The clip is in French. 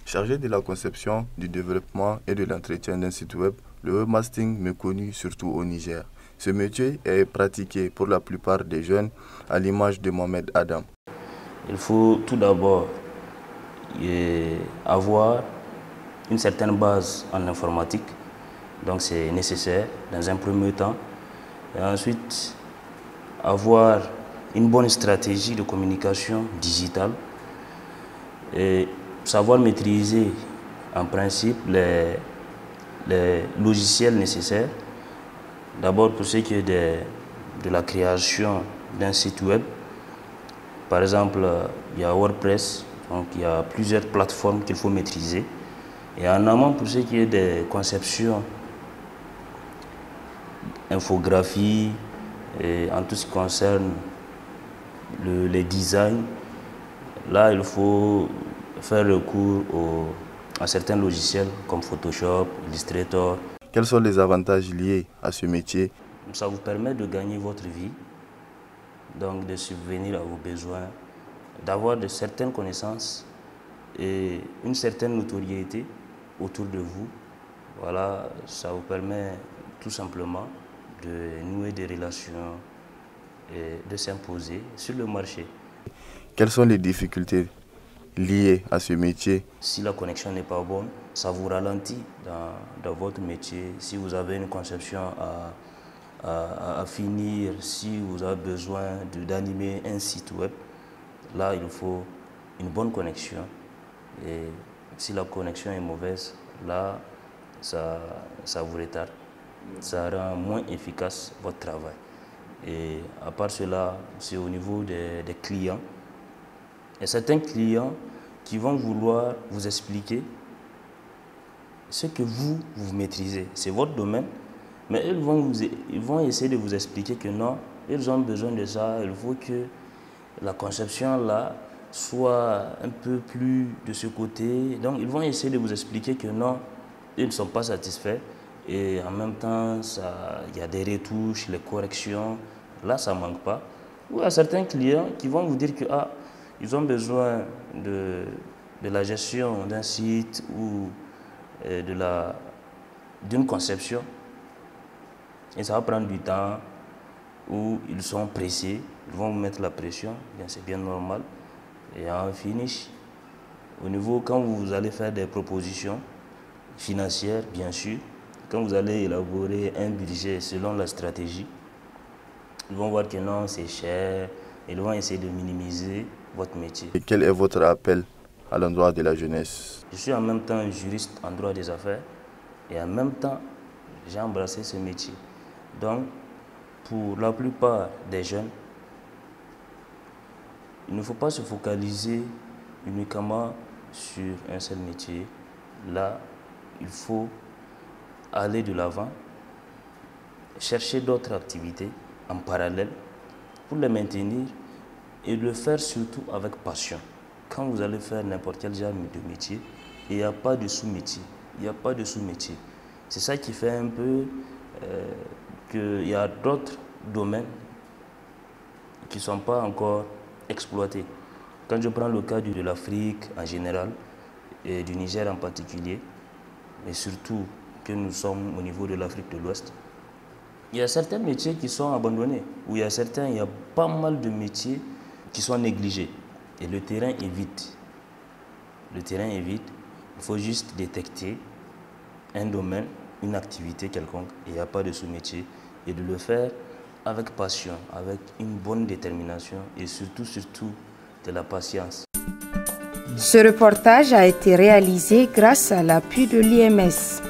Chargé de la conception, du développement et de l'entretien d'un site web, le webmastering m'est connu surtout au Niger. Ce métier est pratiqué pour la plupart des jeunes, à l'image de Mohamed Adam. Il faut tout d'abord avoir une certaine base en informatique, donc c'est nécessaire dans un premier temps. Et ensuite, avoir une bonne stratégie de communication digitale et savoir maîtriser en principe les logiciels nécessaires. D'abord pour ce qui est de la création d'un site web. Par exemple, il y a WordPress, donc il y a plusieurs plateformes qu'il faut maîtriser. Et en amont, pour ce qui est des conceptions, infographie, et en tout ce qui concerne les designs, là il faut faire recours à certains logiciels comme Photoshop, Illustrator. Quels sont les avantages liés à ce métier? Ça vous permet de gagner votre vie, donc de subvenir à vos besoins, d'avoir de certaines connaissances et une certaine notoriété autour de vous. Voilà, ça vous permet tout simplement de nouer des relations et de s'imposer sur le marché. Quelles sont les difficultés liées à ce métier? Si la connexion n'est pas bonne, ça vous ralentit dans votre métier. Si vous avez une conception à finir, si vous avez besoin d'animer un site web, là il faut une bonne connexion. Et si la connexion est mauvaise, là ça vous retarde. Ça rend moins efficace votre travail. Et à part cela, c'est au niveau des clients. Il y a certains clients qui vont vouloir vous expliquer ce que vous maîtrisez. C'est votre domaine, mais ils vont essayer de vous expliquer que non, ils ont besoin de ça. Il faut que la conception là soit un peu plus de ce côté. Donc ils vont essayer de vous expliquer que non, ils ne sont pas satisfaits. Et en même temps, il y a des retouches, les corrections. Là, ça ne manque pas. Ou il y a certains clients qui vont vous dire que ils ont besoin de la gestion d'un site ou d'une conception. Et ça va prendre du temps, ou ils sont pressés, ils vont vous mettre la pression, c'est bien normal. Et en finish, au niveau, quand vous allez faire des propositions financières, bien sûr, quand vous allez élaborer un budget selon la stratégie, ils vont voir que non, c'est cher, ils vont essayer de minimiser votre métier. Et quel est votre appel à l'endroit de la jeunesse? Je suis en même temps juriste en droit des affaires et en même temps, j'ai embrassé ce métier. Donc, pour la plupart des jeunes, il ne faut pas se focaliser uniquement sur un seul métier. Là, il faut aller de l'avant, chercher d'autres activités en parallèle pour les maintenir et le faire surtout avec passion. Quand vous allez faire n'importe quel genre de métier, il n'y a pas de sous-métier. Il n'y a pas de sous-métier. C'est ça qui fait un peu qu'il y a d'autres domaines qui ne sont pas encore exploités. Quand je prends le cas de l'Afrique en général et du Niger en particulier, et surtout que nous sommes au niveau de l'Afrique de l'Ouest, il y a certains métiers qui sont abandonnés, il y a pas mal de métiers qui sont négligés. Et le terrain est vide. Le terrain est vide. Il faut juste détecter un domaine, une activité quelconque, et il n'y a pas de sous-métier, et de le faire avec passion, avec une bonne détermination et surtout de la patience. Ce reportage a été réalisé grâce à l'appui de l'IMS.